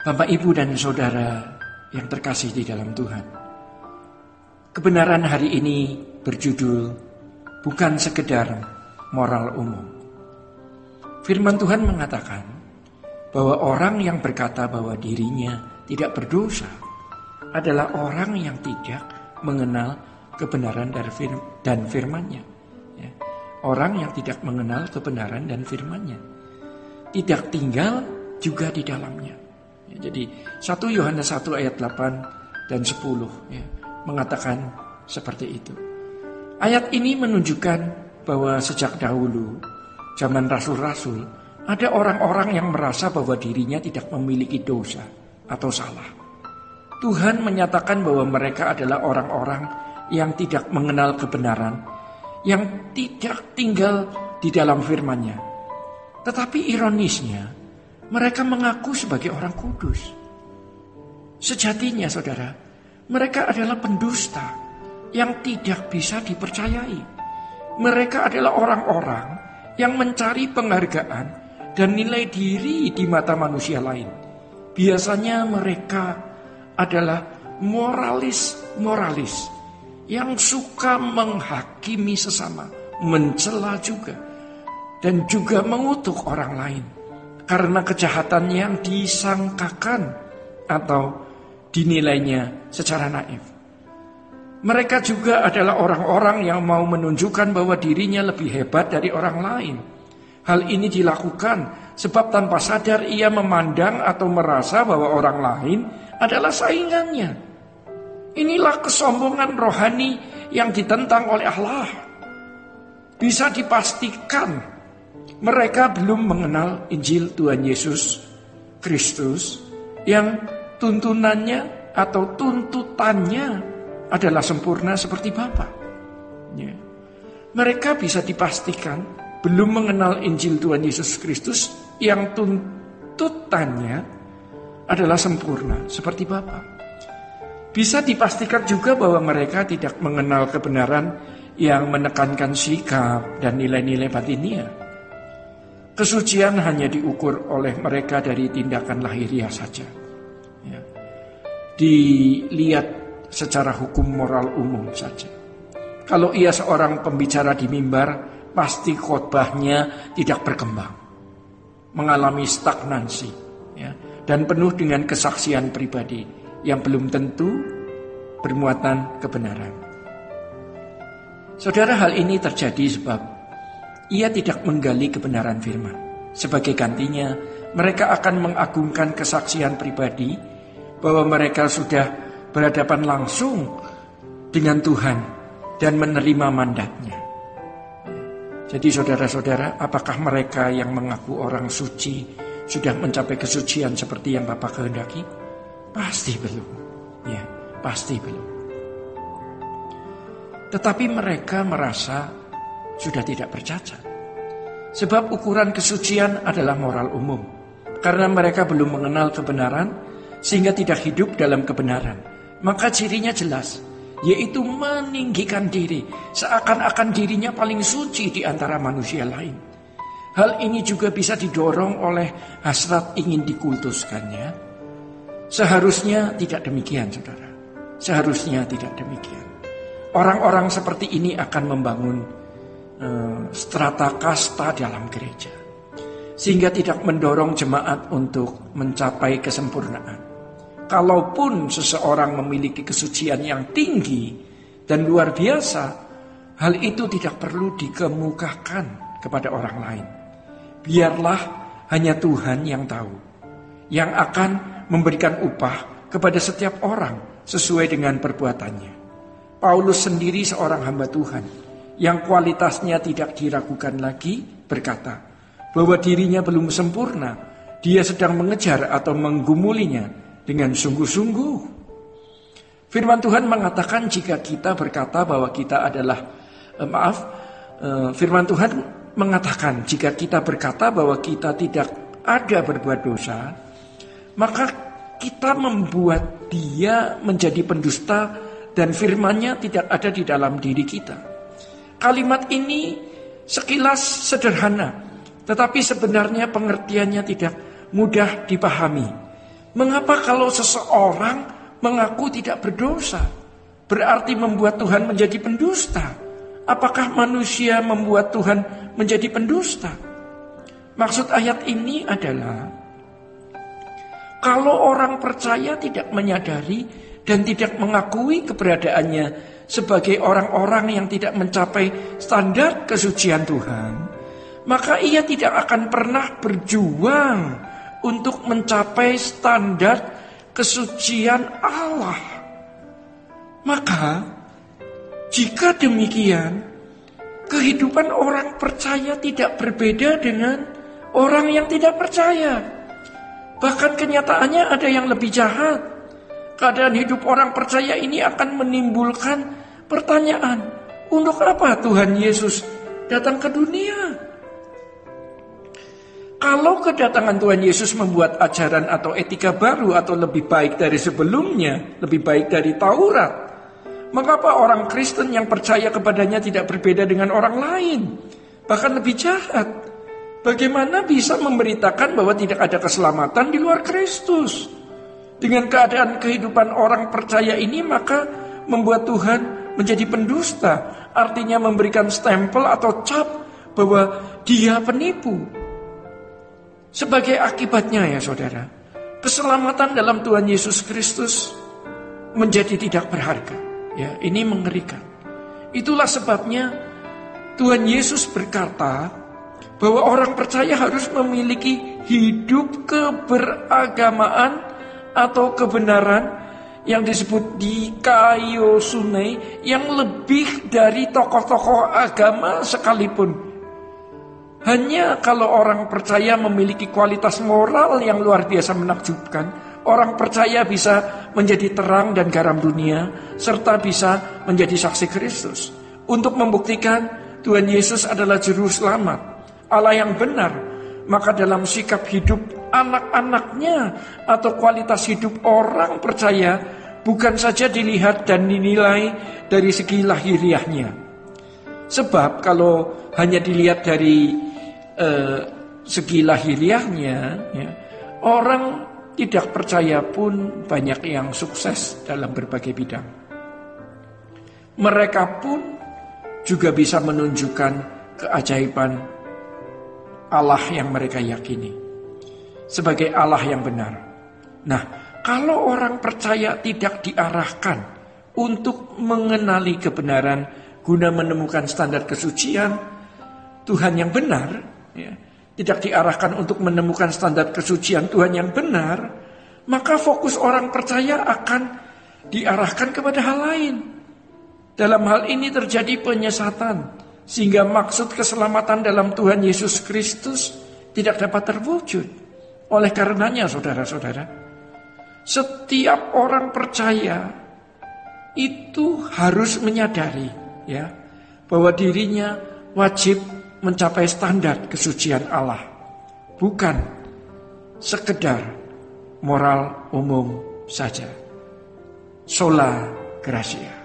Bapak, Ibu, dan Saudara yang terkasih di dalam Tuhan. Kebenaran hari ini berjudul bukan sekedar moral umum. Firman Tuhan mengatakan bahwa orang yang berkata bahwa dirinya tidak berdosa adalah orang yang tidak mengenal kebenaran dan firman-Nya. Ya. Orang yang tidak mengenal kebenaran dan firman-Nya, tidak tinggal juga di dalamnya. Ya, jadi 1 Yohanes 1 ayat 8 dan 10 ya, mengatakan seperti itu. Ayat ini menunjukkan bahwa sejak dahulu, zaman rasul-rasul, ada orang-orang yang merasa bahwa dirinya tidak memiliki dosa atau salah. Tuhan menyatakan bahwa mereka adalah orang-orang yang tidak mengenal kebenaran, yang tidak tinggal di dalam firman-Nya. Tetapi ironisnya, mereka mengaku sebagai orang kudus. Sejatinya, saudara, mereka adalah pendusta yang tidak bisa dipercayai. Mereka adalah orang-orang yang mencari penghargaan dan nilai diri di mata manusia lain. Biasanya mereka adalah moralis yang suka menghakimi sesama, mencela juga, dan juga mengutuk orang lain karena kejahatan yang disangkakan atau dinilainya secara naif. Mereka juga adalah orang-orang yang mau menunjukkan bahwa dirinya lebih hebat dari orang lain. Hal ini dilakukan sebab tanpa sadar ia memandang atau merasa bahwa orang lain adalah saingannya. Inilah kesombongan rohani yang ditentang oleh Allah. Bisa dipastikan mereka belum mengenal Injil Tuhan Yesus Kristus yang tuntunannya atau tuntutannya adalah sempurna seperti Bapa. Ya. Mereka bisa dipastikan belum mengenal Injil Tuhan Yesus Kristus yang tuntutannya adalah sempurna seperti Bapa. Bisa dipastikan juga bahwa mereka tidak mengenal kebenaran yang menekankan sikap dan nilai-nilai batinnya. Kesucian hanya diukur oleh mereka dari tindakan lahiriah saja. Ya. Dilihat secara hukum moral umum saja. Kalau ia seorang pembicara di mimbar, pasti khotbahnya tidak berkembang, mengalami stagnansi, ya, dan penuh dengan kesaksian pribadi yang belum tentu bermuatan kebenaran. Saudara, hal ini terjadi sebab ia tidak menggali kebenaran firman. Sebagai gantinya, mereka akan mengagungkan kesaksian pribadi bahwa mereka sudah berhadapan langsung dengan Tuhan dan menerima mandatnya. Jadi saudara-saudara, apakah mereka yang mengaku orang suci sudah mencapai kesucian seperti yang Bapa kehendaki? Pasti belum. Ya, pasti belum. Tetapi mereka merasa sudah tidak bercacat. Sebab ukuran kesucian adalah moral umum. Karena mereka belum mengenal kebenaran sehingga tidak hidup dalam kebenaran. Maka cirinya jelas, yaitu meninggikan diri, seakan-akan dirinya paling suci di antara manusia lain. Hal ini juga bisa didorong oleh hasrat ingin dikultuskannya. Seharusnya tidak demikian, saudara. Seharusnya tidak demikian. Orang-orang seperti ini akan membangun strata kasta dalam gereja, sehingga tidak mendorong jemaat untuk mencapai kesempurnaan. Kalaupun seseorang memiliki kesucian yang tinggi dan luar biasa, hal itu tidak perlu dikemukakan kepada orang lain. Biarlah hanya Tuhan yang tahu, yang akan memberikan upah kepada setiap orang sesuai dengan perbuatannya. Paulus sendiri seorang hamba Tuhan yang kualitasnya tidak diragukan lagi berkata bahwa dirinya belum sempurna. Dia sedang mengejar atau menggumulinya dengan sungguh-sungguh. Firman Tuhan mengatakan jika kita berkata bahwa kita adalah firman Tuhan mengatakan jika kita berkata bahwa kita tidak ada berbuat dosa, maka kita membuat dia menjadi pendusta dan firman-Nya tidak ada di dalam diri kita. Kalimat ini sekilas sederhana, tetapi sebenarnya pengertiannya tidak mudah dipahami. Mengapa kalau seseorang mengaku tidak berdosa, berarti membuat Tuhan menjadi pendusta? Apakah manusia membuat Tuhan menjadi pendusta? Maksud ayat ini adalah, kalau orang percaya tidak menyadari dan tidak mengakui keberadaannya sebagai orang-orang yang tidak mencapai standar kesucian Tuhan, maka ia tidak akan pernah berjuang untuk mencapai standar kesucian Allah. Maka, jika demikian, kehidupan orang percaya tidak berbeda dengan orang yang tidak percaya. Bahkan kenyataannya ada yang lebih jahat. Keadaan hidup orang percaya ini akan menimbulkan pertanyaan, untuk apa Tuhan Yesus datang ke dunia? Kalau kedatangan Tuhan Yesus membuat ajaran atau etika baru atau lebih baik dari sebelumnya, lebih baik dari Taurat, mengapa orang Kristen yang percaya kepadanya tidak berbeda dengan orang lain, bahkan lebih jahat? Bagaimana bisa memberitakan bahwa tidak ada keselamatan di luar Kristus? Dengan keadaan kehidupan orang percaya ini, maka membuat Tuhan menjadi pendusta, artinya memberikan stempel atau cap bahwa dia penipu. Sebagai akibatnya ya saudara, keselamatan dalam Tuhan Yesus Kristus menjadi tidak berharga. Ya, ini mengerikan. Itulah sebabnya Tuhan Yesus berkata bahwa orang percaya harus memiliki hidup keberagamaan atau kebenaran yang disebut dikaiosune, yang lebih dari tokoh-tokoh agama sekalipun. Hanya kalau orang percaya memiliki kualitas moral yang luar biasa menakjubkan, orang percaya bisa menjadi terang dan garam dunia, serta bisa menjadi saksi Kristus. Untuk membuktikan Tuhan Yesus adalah juru selamat, Allah yang benar, maka dalam sikap hidup anak-anaknya atau kualitas hidup orang percaya bukan saja dilihat dan dinilai dari segi lahiriahnya. Sebab kalau hanya dilihat dari segi lahiriahnya, ya, orang tidak percaya pun banyak yang sukses dalam berbagai bidang. Mereka pun juga bisa menunjukkan keajaiban Allah yang mereka yakini sebagai Allah yang benar. Nah, kalau orang percaya tidak diarahkan untuk mengenali kebenaran guna menemukan standar kesucian Tuhan yang benar, ya, tidak diarahkan untuk menemukan standar kesucian Tuhan yang benar, maka fokus orang percaya akan diarahkan kepada hal lain. Dalam hal ini terjadi penyesatan, sehingga maksud keselamatan dalam Tuhan Yesus Kristus tidak dapat terwujud. Oleh karenanya saudara-saudara, setiap orang percaya itu harus menyadari, ya, bahwa dirinya wajib mencapai standar kesucian Allah, bukan sekedar moral umum saja. Sola Gracia.